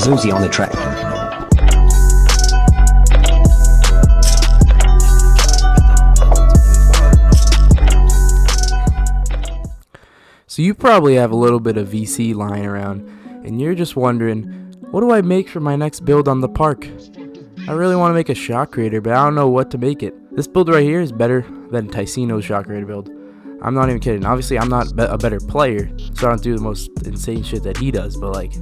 Susie on the track. So you probably have a little bit of VC lying around, and you're just wondering, what do I make for my next build on the park? I really want to make a shot creator, but I don't know what to make it. This build right here is better than Ticino's shot creator build. I'm not even kidding. Obviously, I'm not a better player, so I don't do the most insane shit that he does, but like,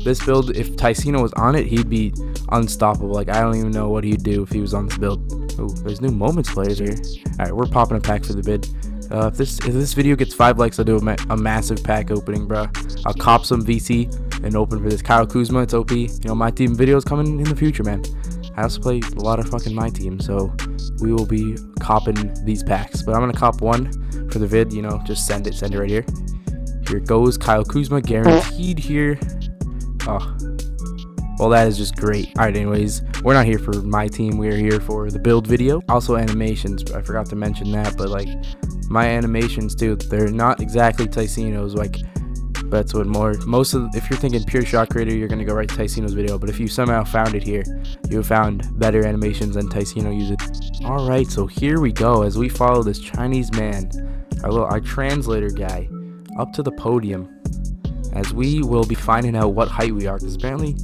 this build, if Ticino was on it, he'd be unstoppable. Like, I don't even know what he'd do if he was on this build. Oh, there's new moments players here. Alright, we're popping a pack for the bid. If this video gets 5 likes, I'll do a massive pack opening, bro. I'll cop some VC and open for this Kyle Kuzma. It's OP. You know, my team videos coming in the future, man. I also play a lot of fucking my team, so we will be copping these packs. But I'm gonna cop one for the vid. You know, just send it right here. Here it goes, Kyle Kuzma, guaranteed here. Oh, well, that is just great. Alright, anyways, we're not here for my team. We're here for the build video. Also animations, I forgot to mention that, but like, my animations too, they're not exactly Ticino's. Like, that's what if you're thinking pure shot creator, you're gonna go right to Ticino's video, but if you somehow found it here, you have found better animations than Ticino uses. Alright, so here we go as we follow this Chinese man, our translator guy, up to the podium, as we will be finding out what height we are, because apparently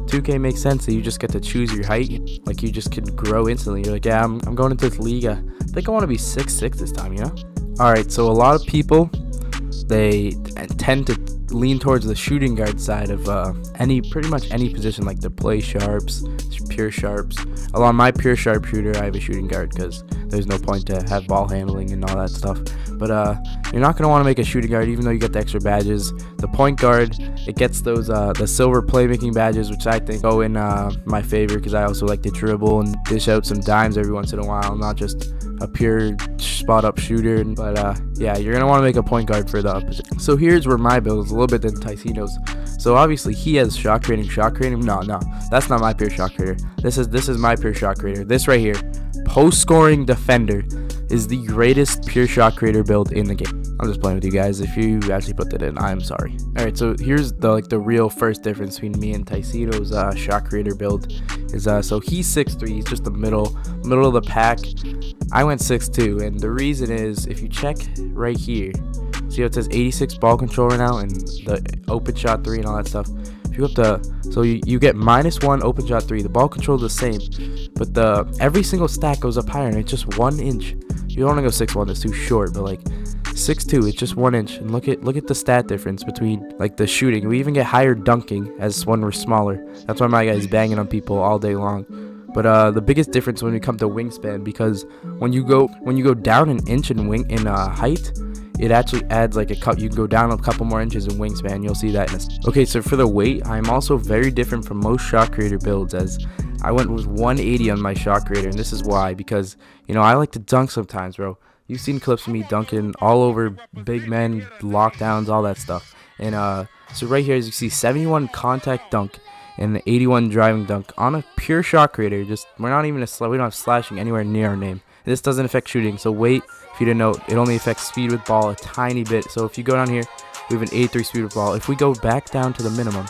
2K makes sense that you just get to choose your height. Like, you just can grow instantly. You're like, yeah, I'm going into this league. I think I want to be 6'6" this time, you know? Alright, so a lot of people, they tend to lean towards the shooting guard side of pretty much any position, like the play sharps, pure sharps. Along my pure sharpshooter, I have a shooting guard because there's no point to have ball handling and all that stuff. But you're not going to want to make a shooting guard even though you get the extra badges. The point guard, it gets those the silver playmaking badges, which I think go in my favor because I also like to dribble and dish out some dimes every once in a while. I'm not just a pure spot up shooter. But yeah, you're going to want to make a point guard for the opposite. So here's where my build is a little bit than Ticino's. So obviously he has shot creating. No, that's not my pure shot creator. This is my pure shot creator. This right here, post scoring defender, is the greatest pure shot creator build in the game. I'm just playing with you guys. If you actually put that in, I'm sorry. Alright, so here's the real first difference between me and Ticino's shot creator build is so he's 6'3", he's just the middle of the pack. I went 6'2", and the reason is, if you check right here, see how it says 86 ball control right now and the open shot 3 and all that stuff. If you go up so you get -1 open shot 3, the ball control is the same, but every single stat goes up higher, and it's just 1 inch. You don't want to go 6'1", that's too short, but like 6'2", it's just 1 inch. And look at the stat difference between like the shooting. We even get higher dunking as when we're smaller. That's why my guy's banging on people all day long. But the biggest difference when we come to wingspan, because when you go down an inch in height, it actually adds like you can go down a couple more inches in wingspan. You'll see that okay, so for the weight, I'm also very different from most shot creator builds, as I went with 180 on my shot creator, and this is why, because you know I like to dunk sometimes, bro. You've seen clips of me dunking all over big men, lockdowns, all that stuff. And so right here, as you see, 71 contact dunk and 81 driving dunk on a pure shot creator. We don't have slashing anywhere near our name. This doesn't affect shooting, so weight, if you didn't know, it only affects speed with ball a tiny bit. So if you go down here, we have an 83 speed with ball. If we go back down to the minimum,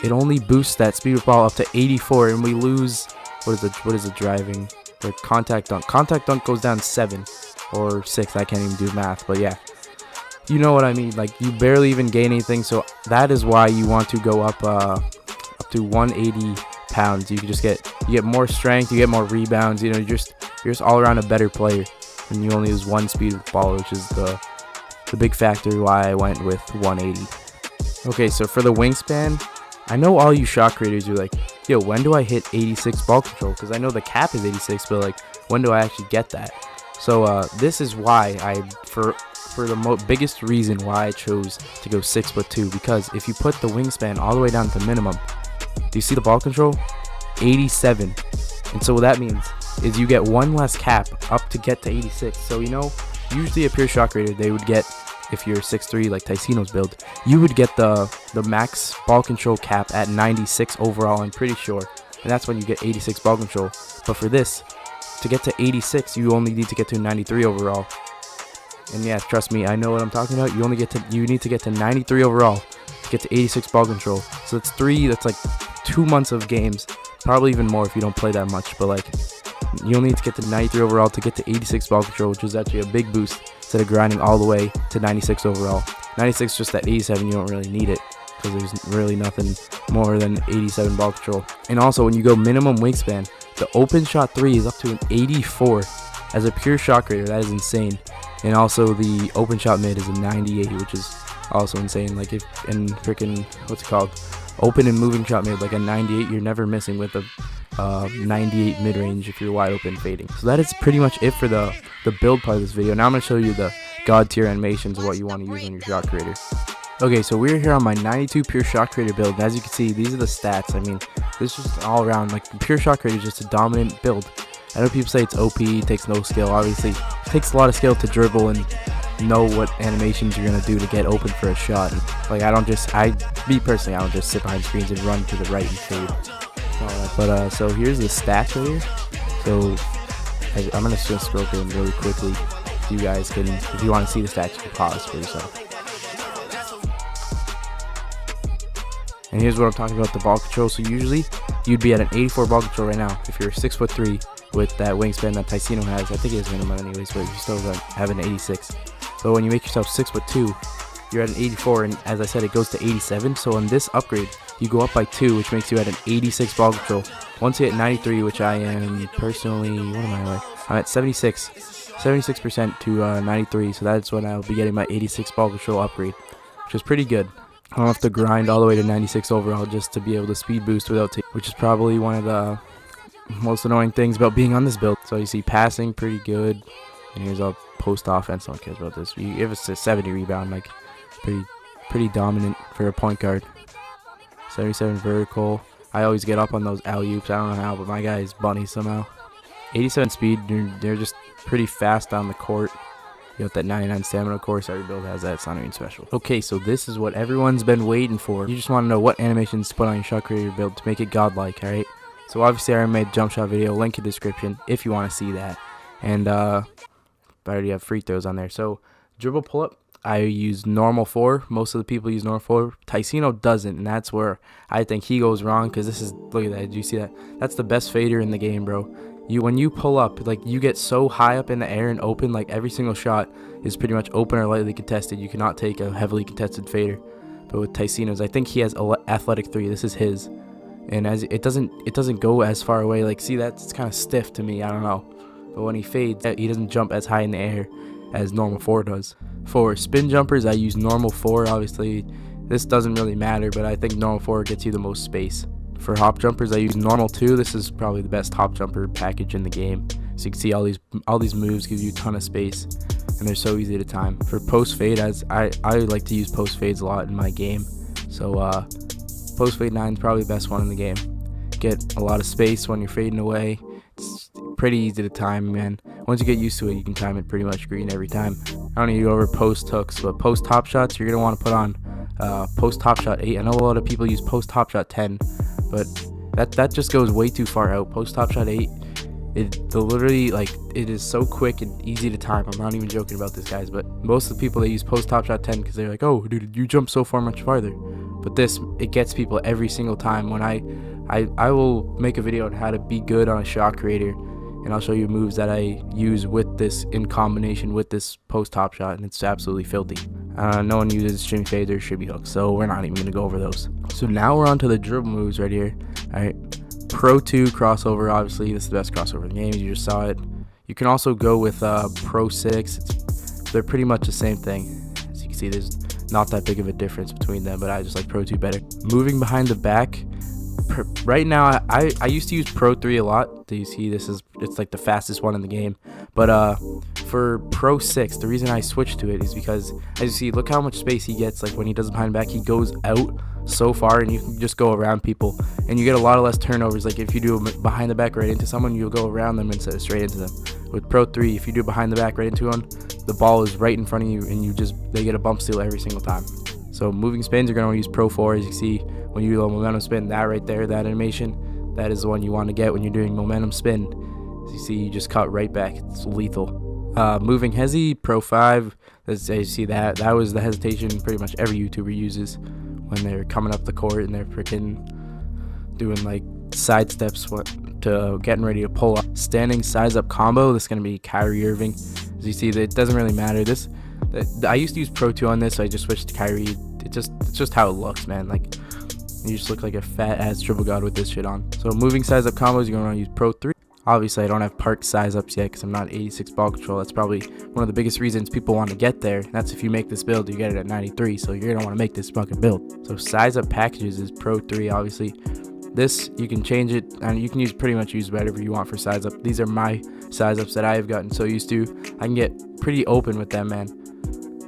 it only boosts that speed with ball up to 84, and we lose, what is the driving, the contact dunk. Contact dunk goes down 7 or 6, I can't even do math, but yeah. You know what I mean, like you barely even gain anything, so that is why you want to go up to 180 pounds. You get more strength, you get more rebounds, you know, you're just all around a better player, and you only use 1 speed with ball, which is the big factor why I went with 180. Okay, so for the wingspan, I know all you shot creators are like, yo, when do I hit 86 ball control? Because I know the cap is 86, but like, when do I actually get that? So this is why for the biggest reason why I chose to go 6'2", because if you put the wingspan all the way down to minimum, do you see the ball control? 87. And so what that means is you get 1 less cap up to get to 86. So you know, usually a pure shot creator, they would get, if you're 6'3", like Ticino's build, you would get the max ball control cap at 96 overall, I'm pretty sure, and that's when you get 86 ball control. But for this, to get to 86, you only need to get to 93 overall. And yeah, trust me, I know what I'm talking about. You need to get to 93 overall to get to 86 ball control. So that's like 2 months of games, probably even more if you don't play that much, but like you'll need to get to 93 overall to get to 86 ball control, which is actually a big boost instead of grinding all the way to 96 overall. 96 just at 87, you don't really need it because there's really nothing more than 87 ball control. And also when you go minimum wingspan, the open shot 3 is up to an 84 as a pure shot creator. That is insane. And also the open shot mid is a 98, which is also insane. Like if in freaking open and moving shot mid, like a 98, you're never missing with a 98 mid range if you're wide open fading. So that is pretty much it for the build part of this video. Now I'm going to show you the god tier animations of what you want to use on your shot creator. Okay, so we're here on my 92 pure shot creator build, and as you can see, these are the stats. I mean, this is just all around, like, pure shot creator is just a dominant build. I know people say it's OP, takes no skill. Obviously, it takes a lot of skill to dribble and know what animations you're gonna do to get open for a shot. And, like, me personally, I don't just sit behind screens and run to the right and fade. But so here's the stats right here. So I'm gonna just scroll through them really quickly. You guys can, if you want to see the stats, you can pause for yourself. And here's what I'm talking about, the ball control. So usually you'd be at an 84 ball control right now if you're 6'3" with that wingspan that Ticino has. I think it is minimum anyways, but you still have an 86. So when you make yourself 6'2", you're at an 84, and as I said, it goes to 87. So on this upgrade, you go up by 2, which makes you at an 86 ball control. Once you hit 93, which I am personally, what am I like? I'm at 76% to 93. So that's when I'll be getting my 86 ball control upgrade, which is pretty good. I don't have to grind all the way to 96 overall just to be able to speed boost without which is probably one of the most annoying things about being on this build. So you see passing pretty good, and here's a post offense. No one cares about this. You give us a 70 rebound, like pretty dominant for a point guard. 77 vertical. I always get up on those alley-oops. I don't know how, but my guy is bunny somehow. 87 speed. They're just pretty fast on the court. You got that 99 stamina, of course. Every build has that. It's not even special. Okay, so this is what everyone's been waiting for. You just want to know what animations to put on your shot creator build to make it godlike, alright? So obviously I already made a jump shot video. Link in the description if you want to see that. And I already have free throws on there. So dribble pull up, I use normal 4. Most of the people use normal 4. Ticino doesn't, and that's where I think he goes wrong, because this is, look at that. Do you see that? That's the best fader in the game, bro. When you pull up, like, you get so high up in the air and open, like every single shot is pretty much open or lightly contested. You cannot take a heavily contested fader. But with Ticino's, I think he has athletic 3. This is his, and as it doesn't go as far away. Like, see, that's kind of stiff to me. I don't know. But when he fades, he doesn't jump as high in the air as normal 4 does. For spin jumpers, I use normal 4. Obviously, this doesn't really matter, but I think normal 4 gets you the most space. For hop jumpers, I use normal 2. This is probably the best hop jumper package in the game. So you can see all these moves give you a ton of space, and they're so easy to time. For post fade, as I like to use post fades a lot in my game. So post fade 9 is probably the best one in the game. Get a lot of space when you're fading away. It's pretty easy to time, man. Once you get used to it, you can time it pretty much green every time. I don't need to go over post hooks, but post top shots, you're gonna want to put on post top shot 8. I know a lot of people use post top shot 10. But that just goes way too far out. Post top shot 8, literally, like, it is so quick and easy to time. I'm not even joking about this, guys, but most of the people, they use post top shot 10 because they're like, oh dude, you jump so far much farther. But this, it gets people every single time. When I will make a video on how to be good on a shot creator, and I'll show you moves that I use with this in combination with this post top shot, and it's absolutely filthy. No one uses shimmy fades or shimmy hooks, so we're not even going to go over those. So now we're on to the dribble moves right here. Alright, Pro 2 crossover, obviously this is the best crossover in the game. You just saw it. You can also go with Pro 6. They're pretty much the same thing. As you can see, there's not that big of a difference between them, but I just like Pro 2 better. Moving behind the back, right now I used to use Pro 3 a lot. Do you see it's like the fastest one in the game. But for Pro 6, the reason I switched to it is because, as you see, look how much space he gets. Like, when he does it behind the back, he goes out so far, and you can just go around people, and you get a lot of less turnovers. Like, if you do behind the back right into someone, you'll go around them instead of straight into them. With Pro 3, if you do behind the back right into one, the ball is right in front of you, and they get a bump steal every single time. So moving spins, you're going to use Pro 4. As you see, when you do a momentum spin, that right there, that animation, that is the one you want to get when you're doing momentum spin. As you see, you just cut right back. It's lethal. Moving hezi, Pro 5. As you see, that was the hesitation pretty much every YouTuber uses when they're coming up the court and they're freaking doing like side steps to getting ready to pull up. Standing size up combo, this is going to be Kyrie Irving. As you see, it doesn't really matter. I used to use Pro 2 on this, so I just switched to Kyrie. It's just how it looks, man. Like, you just look like a fat ass triple god with this shit on. So moving size up combos, you're going to want to use Pro 3. Obviously, I don't have park size ups yet because I'm not 86 ball control. That's probably one of the biggest reasons people want to get there. That's if you make this build, you get it at 93. So you're going to want to make this fucking build. So size up packages is Pro 3, obviously. This, you can change it, and you can pretty much use whatever you want for size up. These are my size ups that I have gotten so used to. I can get pretty open with them, man.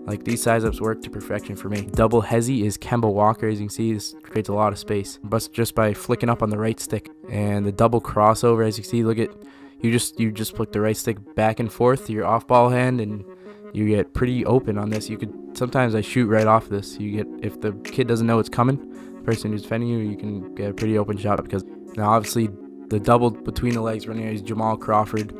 Like, these size ups work to perfection for me. Double hezzy is Kemba Walker. As you can see, this creates a lot of space, but just by flicking up on the right stick. And the double crossover, as you see, look at, you just flick the right stick back and forth to your off ball hand, and you get pretty open on this. You could, sometimes I shoot right off this. You get, if the kid doesn't know it's coming, the person who's defending you can get a pretty open shot. Because now obviously the double between the legs running is Jamal Crawford,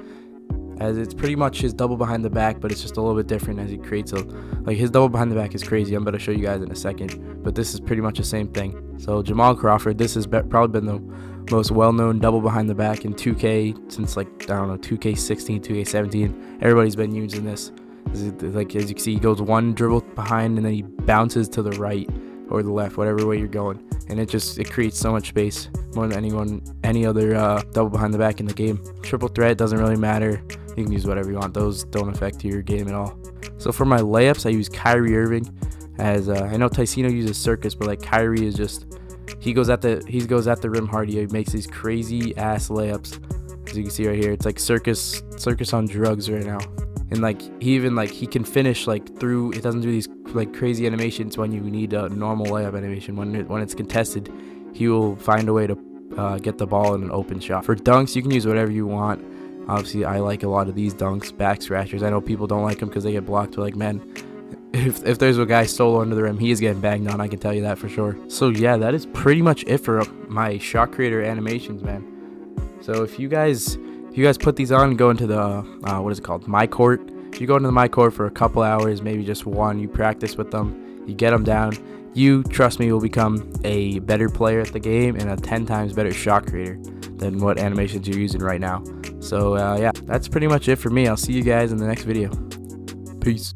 as it's pretty much his double behind the back, but it's just a little bit different as he creates like his double behind the back is crazy. I'm going to show you guys in a second, but this is pretty much the same thing. So Jamal Crawford, this has probably been the most well-known double behind the back in 2K since, like, I don't know, 2K16, 2K17. Everybody's been using this. Like, as you can see, he goes one dribble behind and then he bounces to the right or the left, whatever way you're going, and it creates so much space, more than any other double behind the back in the game. Triple threat doesn't really matter. You can use whatever you want. Those don't affect your game at all. So for my layups, I use Kyrie Irving. As I know Ticino uses Circus, but like Kyrie is just, he goes at the rim hard. He makes these crazy ass layups. As you can see right here, it's like circus on drugs right now. And like he can finish like through. It doesn't do these like crazy animations when you need a normal layup animation. When it's contested, he will find a way to get the ball in an open shot. For dunks, you can use whatever you want. Obviously, I like a lot of these dunks, back scratchers. I know people don't like them because they get blocked, but like, man, if there's a guy solo under the rim, he is getting banged on. I can tell you that for sure. So yeah, that is pretty much it for my shot creator animations, man. So if you guys put these on and go into the what is it called, my court. If you go into the my court for a couple hours, maybe just one, you practice with them, you get them down, you, trust me, will become a better player at the game and a 10 times better shot creator than what animations you're using right now. So yeah, that's pretty much it for me. I'll see you guys in the next video. Peace.